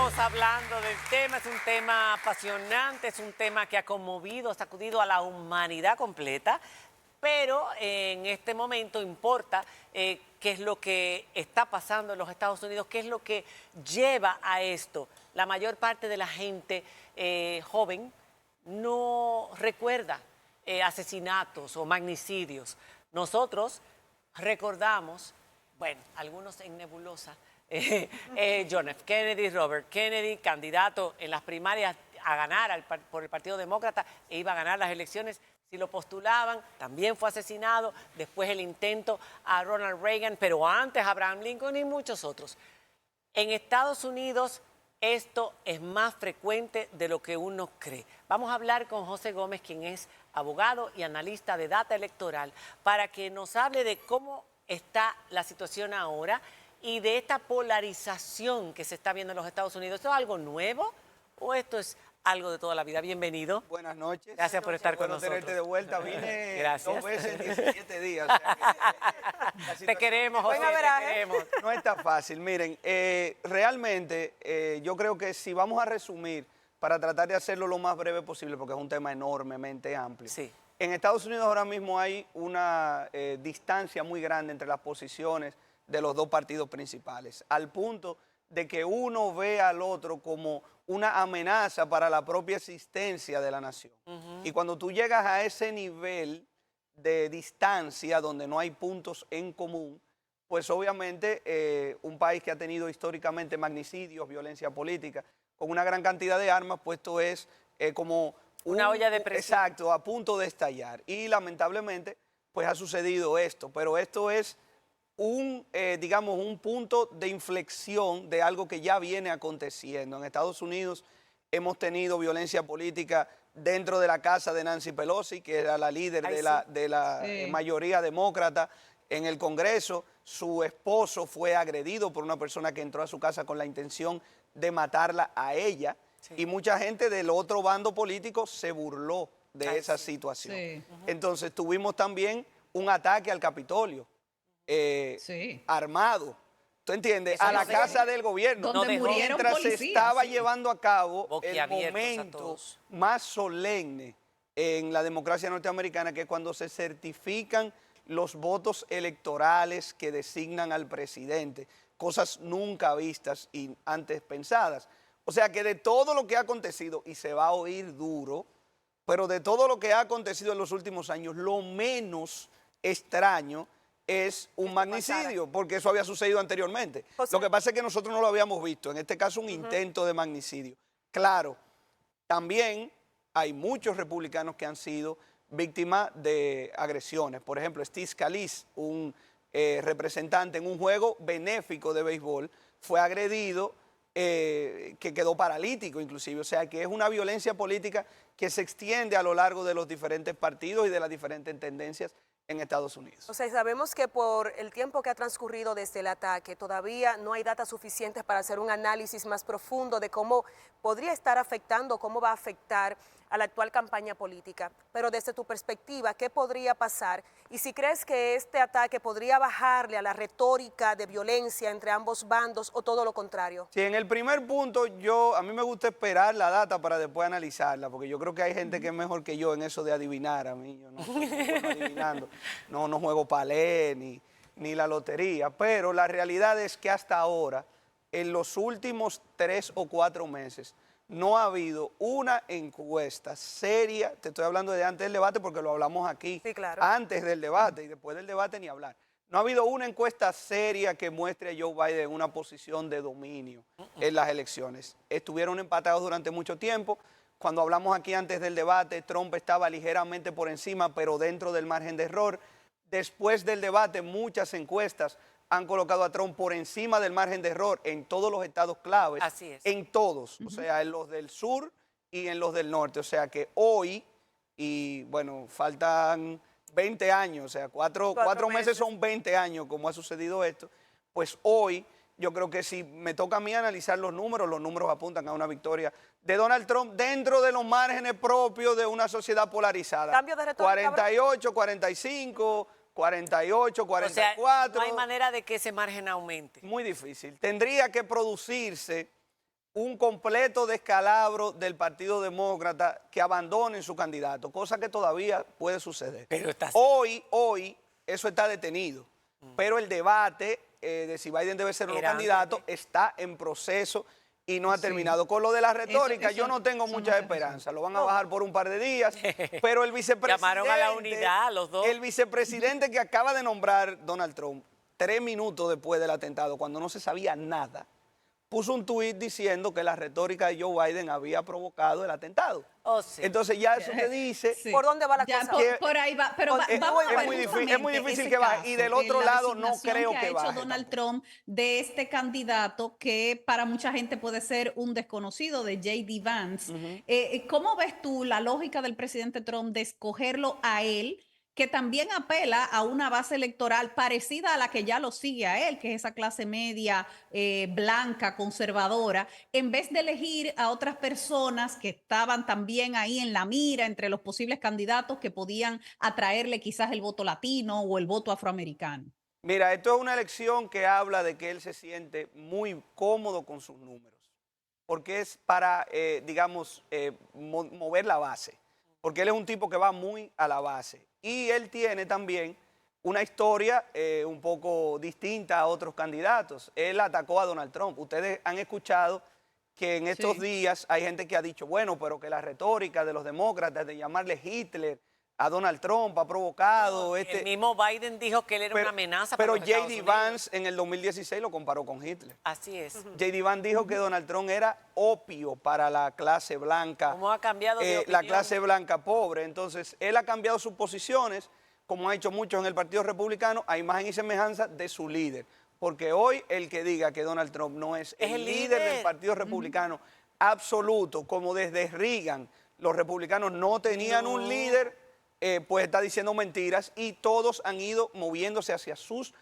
Seguimos hablando del tema, es un tema apasionante, es un tema que ha conmovido, sacudido a la humanidad completa, pero en este momento importa qué es lo que está pasando en los Estados Unidos, qué es lo que lleva a esto. La mayor parte de la gente joven no recuerda asesinatos o magnicidios. Nosotros recordamos, bueno, algunos en nebulosa, John F. Kennedy, Robert Kennedy, candidato en las primarias a ganar por el Partido Demócrata e iba a ganar las elecciones si lo postulaban, también fue asesinado, después el intento a Ronald Reagan, pero antes Abraham Lincoln y muchos otros. En Estados Unidos esto es más frecuente de lo que uno cree. Vamos a hablar con José Gómez, quien es abogado y analista de data electoral, para que nos hable de cómo está la situación ahora y de esta polarización que se está viendo en los Estados Unidos. ¿Esto es algo nuevo o esto es algo de toda la vida? Bienvenido. Buenas noches. Gracias por estar con nosotros. Tenerte de vuelta. Vine Gracias. 2 veces en 17 días. O sea te queremos, José, te queremos. No está fácil. Miren, realmente yo creo que si vamos a resumir, para tratar de hacerlo lo más breve posible, porque es un tema enormemente amplio. Sí. En Estados Unidos ahora mismo hay una distancia muy grande entre las posiciones de los dos partidos principales, al punto de que uno ve al otro como una amenaza para la propia existencia de la nación. Y cuando tú llegas a ese nivel de distancia donde no hay puntos en común, pues obviamente un país que ha tenido históricamente magnicidios, violencia política, con una gran cantidad de armas, pues esto es como una olla de presión. Exacto, a punto de estallar. Y lamentablemente, pues ha sucedido esto, pero esto es digamos, un punto de inflexión de algo que ya viene aconteciendo. En Estados Unidos hemos tenido violencia política dentro de la casa de Nancy Pelosi, que era la líder de la mayoría demócrata en el Congreso. Su esposo fue agredido por una persona que entró a su casa con la intención de matarla a ella. Sí. Y mucha gente del otro bando político se burló de esa situación. Sí. Entonces tuvimos también un ataque al Capitolio. Armado, ¿tú entiendes? Eso a la casa del gobierno, donde mientras policías, se estaba llevando a cabo el momento más solemne en la democracia norteamericana, que es cuando se certifican los votos electorales que designan al presidente, cosas nunca vistas y antes pensadas. O sea que de todo lo que ha acontecido, y se va a oír duro, pero de todo lo que ha acontecido en los últimos años, lo menos extraño es un magnicidio, porque eso había sucedido anteriormente. Lo que pasa es que nosotros no lo habíamos visto, en este caso un intento de magnicidio. Claro, también hay muchos republicanos que han sido víctimas de agresiones. Por ejemplo, Steve Scalise, un representante en un juego benéfico de béisbol, fue agredido, que quedó paralítico inclusive. O sea que es una violencia política que se extiende a lo largo de los diferentes partidos y de las diferentes tendencias en Estados Unidos. O sea, sabemos que por el tiempo que ha transcurrido desde el ataque, todavía no hay datos suficientes para hacer un análisis más profundo de cómo podría estar afectando, cómo va a afectar a la actual campaña política. Pero desde tu perspectiva, ¿qué podría pasar? Y si crees que este ataque podría bajarle a la retórica de violencia entre ambos bandos o todo lo contrario. Sí, en el primer punto, a mí me gusta esperar la data para después analizarla, porque yo creo que hay gente que es mejor que yo en eso de adivinar. A mí, yo no soy bueno adivinando. No juego palé ni la lotería, pero la realidad es que hasta ahora, en los últimos 3 o 4 meses, no ha habido una encuesta seria, te estoy hablando de antes del debate porque lo hablamos aquí, sí, claro, antes del debate y después del debate ni hablar. No ha habido una encuesta seria que muestre a Joe Biden en una posición de dominio en las elecciones. Estuvieron empatados durante mucho tiempo. Cuando hablamos aquí antes del debate, Trump estaba ligeramente por encima, pero dentro del margen de error. Después del debate, muchas encuestas han colocado a Trump por encima del margen de error en todos los estados claves. Así es. En todos, o sea, en los del sur y en los del norte. O sea que hoy, y bueno, faltan 20 años, o sea, cuatro meses son 20 años como ha sucedido esto, pues hoy yo creo que si me toca a mí analizar los números apuntan a una victoria de Donald Trump dentro de los márgenes propios de una sociedad polarizada. Cambio de retórica, 48, 45... 48, 44. O sea, no hay manera de que ese margen aumente. Muy difícil. Tendría que producirse un completo descalabro del Partido Demócrata que abandonen su candidato, cosa que todavía puede suceder. Pero está Hoy eso está detenido, pero el debate de si Biden debe ser un Era candidato antes está en proceso y no ha Sí. terminado. Con lo de la retórica, yo no tengo eso no mucha se esperanza. Lo van a bajar por un par de días, pero el vicepresidente... Llamaron a la unidad, los dos. El vicepresidente que acaba de nombrar Donald Trump, 3 minutos después del atentado, cuando no se sabía nada, puso un tuit diciendo que la retórica de Joe Biden había provocado el atentado. Oh, sí. Entonces ya eso te dice... Sí. ¿Por dónde va la Ya, cosa? por ahí va, pero vamos a ver muy justamente difícil ese que baje. caso, Y del otro la lado no designación creo ha que hecho baje Donald tampoco. Trump de este candidato que para mucha gente puede ser un desconocido, de J.D. Vance. ¿Cómo ves tú la lógica del presidente Trump de escogerlo a él, que también apela a una base electoral parecida a la que ya lo sigue a él, que es esa clase media, blanca, conservadora, en vez de elegir a otras personas que estaban también ahí en la mira entre los posibles candidatos que podían atraerle quizás el voto latino o el voto afroamericano? Mira, esto es una elección que habla de que él se siente muy cómodo con sus números, porque es para, digamos, mover la base, porque él es un tipo que va muy a la base. Y él tiene también una historia un poco distinta a otros candidatos. Él atacó a Donald Trump. Ustedes han escuchado que en estos Sí. días hay gente que ha dicho, bueno, pero que la retórica de los demócratas de llamarle Hitler a Donald Trump ha provocado El mismo Biden dijo que él era una amenaza para pero los Estados J.D. Unidos. Vance en el 2016 lo comparó con Hitler. Así es. J.D. Vance dijo que Donald Trump era opio para la clase blanca. ¿Cómo ha cambiado de La opinión? clase blanca pobre. Entonces, él ha cambiado sus posiciones, como ha hecho muchos en el Partido Republicano, a imagen y semejanza de su líder. Porque hoy el que diga que Donald Trump no es el líder del Partido Republicano absoluto, como desde Reagan los republicanos no tenían un líder, pues está diciendo mentiras y todos han ido moviéndose hacia sus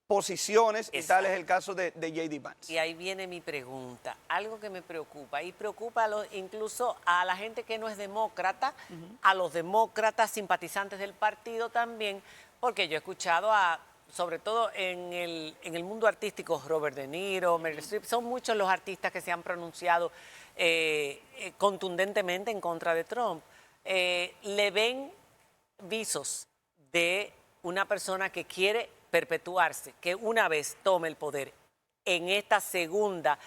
posiciones y tal es el caso de J.D. Vance. Y ahí viene mi pregunta, algo que me preocupa y preocupa incluso a la gente que no es demócrata, a los demócratas simpatizantes del partido también, porque yo he escuchado sobre todo en el mundo artístico, Robert De Niro, Meryl Streep, son muchos los artistas que se han pronunciado contundentemente en contra de Trump. Le ven visos de una persona que quiere perpetuarse, que una vez tome el poder en esta segunda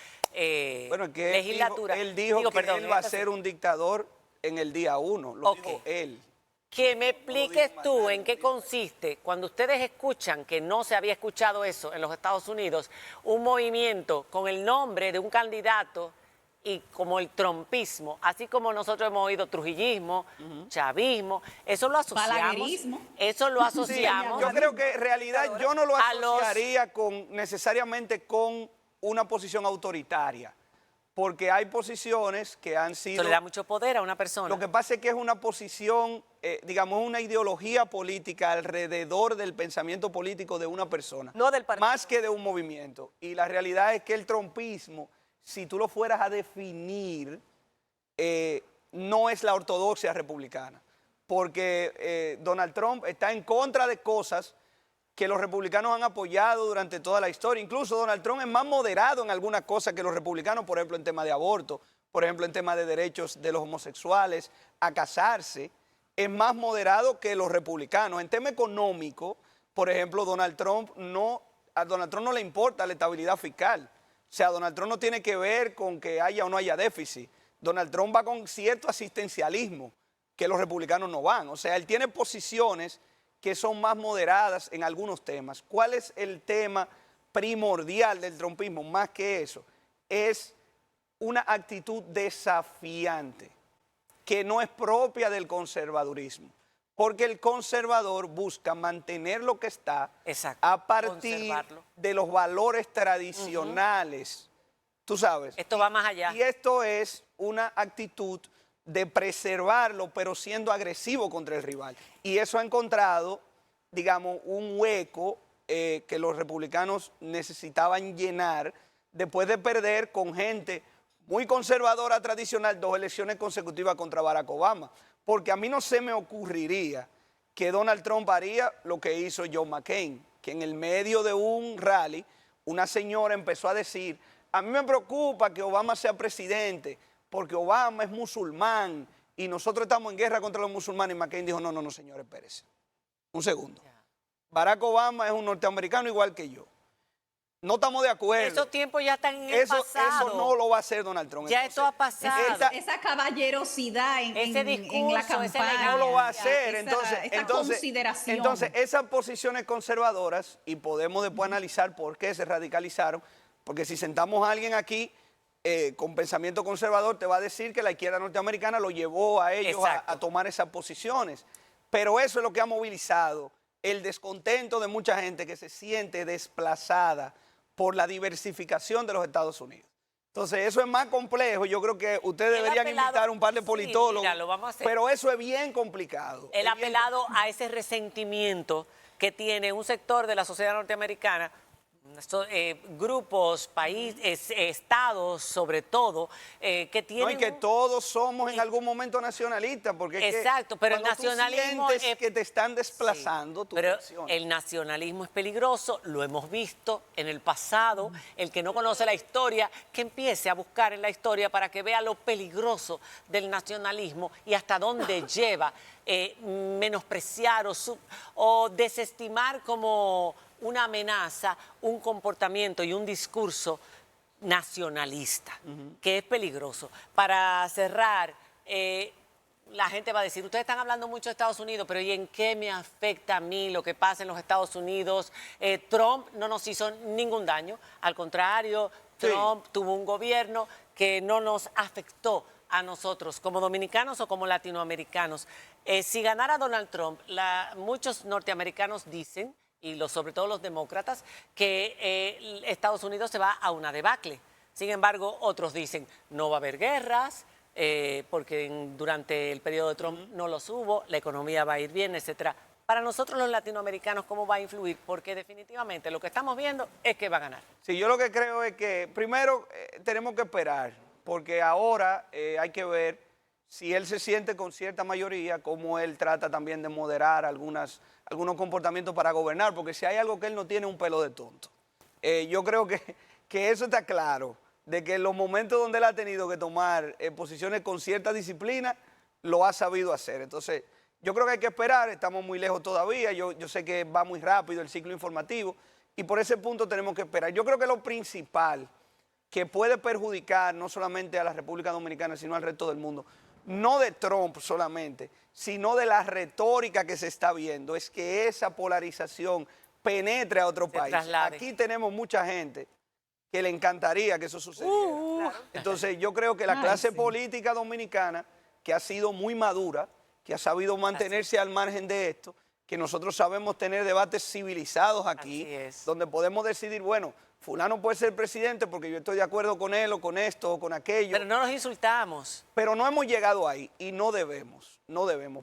Bueno, que legislatura. él dijo que perdón, él en va a esta ser un dictador en el día 1, lo dijo él. Que me expliques tú en qué consiste, cuando ustedes escuchan, que no se había escuchado eso en los Estados Unidos, un movimiento con el nombre de un candidato y como el trumpismo, así como nosotros hemos oído trujillismo, chavismo, eso lo asociamos. Balaguerismo. Eso lo asociamos. Yo creo que en realidad yo no lo A los- asociaría necesariamente con una posición autoritaria, porque hay posiciones que han sido... Eso le da mucho poder a una persona. Lo que pasa es que es una posición, digamos, una ideología política alrededor del pensamiento político de una persona. No del partido. Más que de un movimiento. Y la realidad es que el trumpismo, si tú lo fueras a definir, no es la ortodoxia republicana. Porque Donald Trump está en contra de cosas que los republicanos han apoyado durante toda la historia. Incluso Donald Trump es más moderado en algunas cosas que los republicanos, por ejemplo, en tema de aborto, por ejemplo, en tema de derechos de los homosexuales a casarse, es más moderado que los republicanos. En tema económico, por ejemplo, a Donald Trump no le importa la estabilidad fiscal. O sea, Donald Trump no tiene que ver con que haya o no haya déficit. Donald Trump va con cierto asistencialismo que los republicanos no van. O sea, él tiene posiciones que son más moderadas en algunos temas. ¿Cuál es el tema primordial del trumpismo? Más que eso, es una actitud desafiante que no es propia del conservadurismo, porque el conservador busca mantener lo que está Exacto, a partir conservarlo. de los valores tradicionales. Tú sabes. Esto va más allá. Y esto es una actitud de preservarlo, pero siendo agresivo contra el rival. Y eso ha encontrado, digamos, un hueco que los republicanos necesitaban llenar después de perder con gente muy conservadora tradicional 2 elecciones consecutivas contra Barack Obama. Porque a mí no se me ocurriría que Donald Trump haría lo que hizo John McCain, que en el medio de un rally, una señora empezó a decir: a mí me preocupa que Obama sea presidente, porque Obama es musulmán y nosotros estamos en guerra contra los musulmanes. Y McCain dijo, no, no, no, señores, espérense. Un segundo. Barack Obama es un norteamericano igual que yo. No estamos de acuerdo. Esos tiempos ya están en el pasado. Eso no lo va a hacer Donald Trump. Ya esto ha pasado. Esa caballerosidad Ese en discurso, la esa campaña. elegancia. no lo va a hacer. Esta consideración. Entonces, esas posiciones conservadoras, y podemos después analizar por qué se radicalizaron, porque si sentamos a alguien aquí con pensamiento conservador, te va a decir que la izquierda norteamericana lo llevó a ellos a tomar esas posiciones. Pero eso es lo que ha movilizado el descontento de mucha gente que se siente desplazada por la diversificación de los Estados Unidos. Entonces, eso es más complejo. Yo creo que ustedes deberían invitar un par de politólogos, mira, lo vamos a hacer. pero eso es bien complicado. Él ha apelado a ese resentimiento que tiene un sector de la sociedad norteamericana, grupos, países, estados sobre todo, que tienen... No, y que todos somos en algún momento nacionalistas, porque es exacto, que pero el cuando nacionalismo tú sientes que te están desplazando, sí, tu pero reacción. el nacionalismo es peligroso, lo hemos visto en el pasado. El que no conoce la historia, que empiece a buscar en la historia para que vea lo peligroso del nacionalismo y hasta dónde lleva menospreciar o desestimar como una amenaza, un comportamiento y un discurso nacionalista, que es peligroso. Para cerrar, la gente va a decir, ustedes están hablando mucho de Estados Unidos, pero ¿y en qué me afecta a mí lo que pasa en los Estados Unidos? Trump no nos hizo ningún daño, al contrario, Trump tuvo un gobierno que no nos afectó a nosotros como dominicanos o como latinoamericanos. Si ganara Donald Trump, muchos norteamericanos dicen, y sobre todo los demócratas, que Estados Unidos se va a una debacle. Sin embargo, otros dicen, no va a haber guerras, porque durante el periodo de Trump no los hubo, la economía va a ir bien, etcétera. Para nosotros los latinoamericanos, ¿cómo va a influir? Porque definitivamente lo que estamos viendo es que va a ganar. Sí, yo lo que creo es que primero tenemos que esperar, porque ahora hay que ver si él se siente con cierta mayoría, cómo él trata también de moderar algunos comportamientos para gobernar, porque si hay algo que él no tiene, un pelo de tonto. Yo creo que eso está claro, de que en los momentos donde él ha tenido que tomar posiciones con cierta disciplina, lo ha sabido hacer. Entonces, yo creo que hay que esperar, estamos muy lejos todavía, yo sé que va muy rápido el ciclo informativo, y por ese punto tenemos que esperar. Yo creo que lo principal que puede perjudicar no solamente a la República Dominicana, sino al resto del mundo, no de Trump solamente, sino de la retórica que se está viendo, es que esa polarización penetre a otro país. Traslade. Aquí tenemos mucha gente que le encantaría que eso sucediera. Claro. Entonces yo creo que la clase política dominicana, que ha sido muy madura, que ha sabido mantenerse al margen de esto, que nosotros sabemos tener debates civilizados aquí, Así es. donde podemos decidir, bueno, fulano puede ser presidente porque yo estoy de acuerdo con él o con esto o con aquello. Pero no nos insultamos. Pero no hemos llegado ahí y no debemos,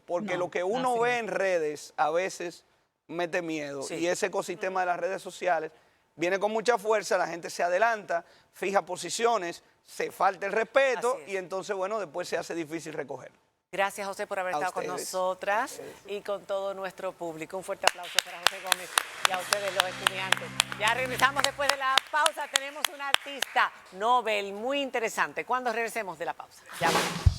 porque No, lo que uno así ve es. en redes a veces mete miedo Sí. y ese ecosistema de las redes sociales viene con mucha fuerza, la gente se adelanta, fija posiciones, se falta el respeto Así es. y entonces, bueno, después se hace difícil recogerlo. Gracias, José, por haber A estado con ustedes. nosotras y con todo nuestro público. Un fuerte aplauso para José Gómez y a ustedes, los estudiantes. Ya regresamos después de la pausa. Tenemos una artista Nobel muy interesante. Cuando regresemos de la pausa. Ya vamos.